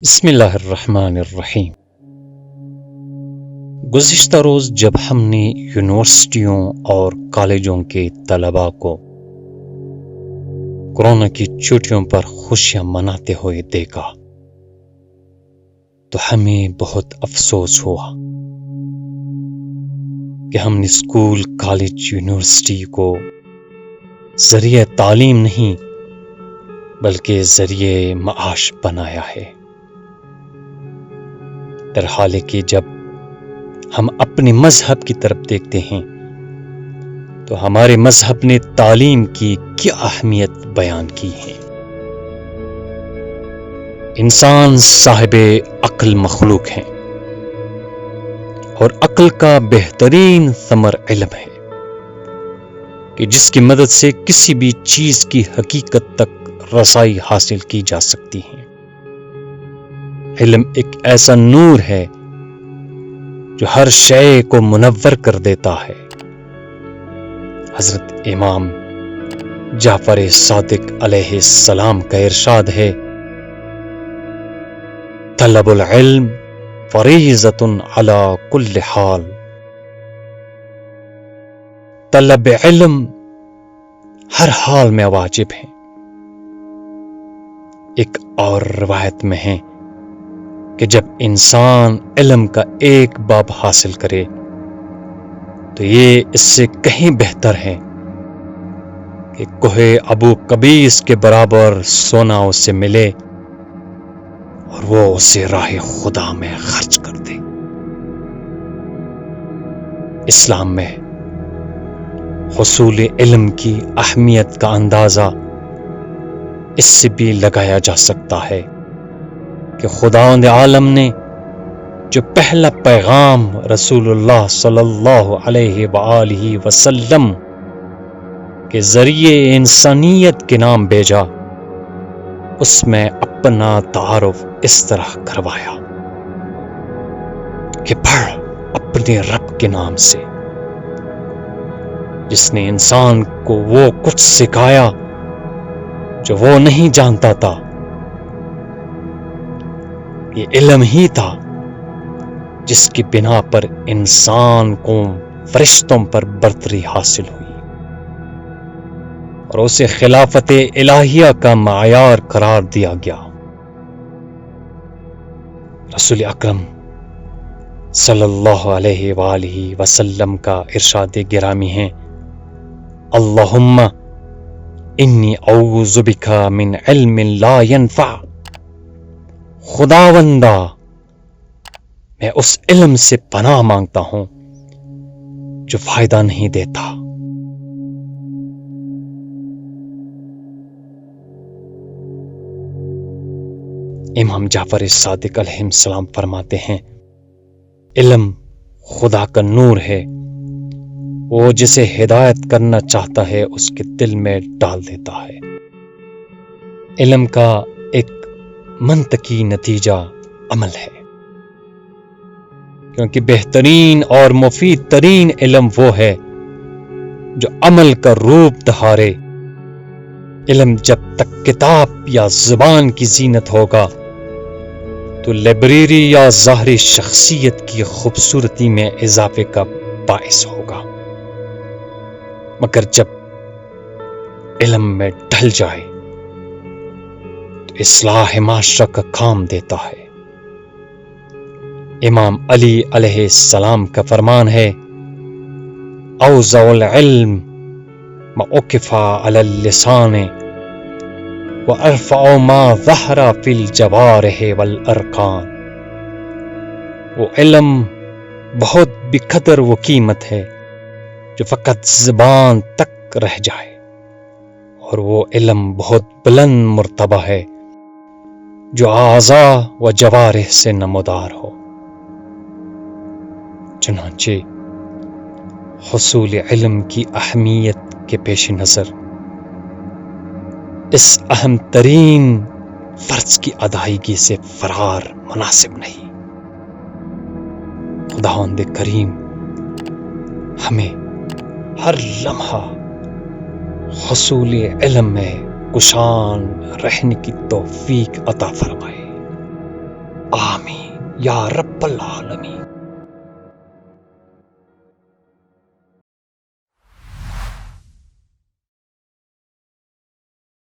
بسم اللہ الرحمن الرحیم۔ گزشتہ روز جب ہم نے یونیورسٹیوں اور کالجوں کے طلباء کو کورونا کی چھٹیوں پر خوشیاں مناتے ہوئے دیکھا تو ہمیں بہت افسوس ہوا کہ ہم نے اسکول، کالج، یونیورسٹی کو ذریعہ تعلیم نہیں بلکہ ذریعہ معاش بنایا ہے۔ در حال کہ جب ہم اپنے مذہب کی طرف دیکھتے ہیں تو ہمارے مذہب نے تعلیم کی کیا اہمیت بیان کی ہے۔ انسان صاحب عقل مخلوق ہیں اور عقل کا بہترین ثمر علم ہے کہ جس کی مدد سے کسی بھی چیز کی حقیقت تک رسائی حاصل کی جا سکتی ہے۔ علم ایک ایسا نور ہے جو ہر شے کو منور کر دیتا ہے۔ حضرت امام جعفر صادق علیہ السلام کا ارشاد ہے، طلب العلم فریضۃ علی کل حال۔ طلب علم ہر حال میں واجب ہے۔ ایک اور روایت میں ہے کہ جب انسان علم کا ایک باب حاصل کرے تو یہ اس سے کہیں بہتر ہے کہ کوہ ابو قبیس کے برابر سونا اس سے ملے اور وہ اسے راہ خدا میں خرچ کر دے۔ اسلام میں حصول علم کی اہمیت کا اندازہ اس سے بھی لگایا جا سکتا ہے کہ خداوند عالم نے جو پہلا پیغام رسول اللہ صلی اللہ علیہ وآلہ وسلم کے ذریعے انسانیت کے نام بھیجا، اس میں اپنا تعارف اس طرح کروایا کہ پڑھ اپنے رب کے نام سے، جس نے انسان کو وہ کچھ سکھایا جو وہ نہیں جانتا تھا۔ یہ علم ہی تھا جس کی بنا پر انسان کو فرشتوں پر برتری حاصل ہوئی اور اسے خلافت الہیہ کا معیار قرار دیا گیا۔ رسول اکرم صلی اللہ علیہ وآلہ وسلم کا ارشاد گرامی ہے، اللہم انی اعوذ بک من علم لا ینفع۔ خداوندا میں اس علم سے پناہ مانگتا ہوں جو فائدہ نہیں دیتا۔ امام جعفر صادق علیہ السلام فرماتے ہیں، علم خدا کا نور ہے، وہ جسے ہدایت کرنا چاہتا ہے اس کے دل میں ڈال دیتا ہے۔ علم کا ایک منطقی نتیجہ عمل ہے، کیونکہ بہترین اور مفید ترین علم وہ ہے جو عمل کا روپ دھارے۔ علم جب تک کتاب یا زبان کی زینت ہوگا تو لائبریری یا ظاہری شخصیت کی خوبصورتی میں اضافے کا باعث ہوگا، مگر جب علم میں ڈھل جائے تو اصلاح معاشرہ کا کام دیتا ہے۔ امام علی علیہ السلام کا فرمان ہے، اوضع العلم ما اکفا علی اللسان وارفع ما ظہر فی الجوارح والارکان۔ وہ علم بہت بقدر و قیمت ہے جو فقط زبان تک رہ جائے، اور وہ علم بہت بلند مرتبہ ہے جو اعضاء و جوارح سے نمودار ہو۔ چنانچہ حصول علم کی اہمیت کے پیش نظر اس اہم ترین فرض کی ادائیگی سے فرار مناسب نہیں۔ خداوند کریم ہمیں ہر لمحہ حصول علم میں کشان رہنے کی توفیق عطا فرمائے۔ یا رب العالمین.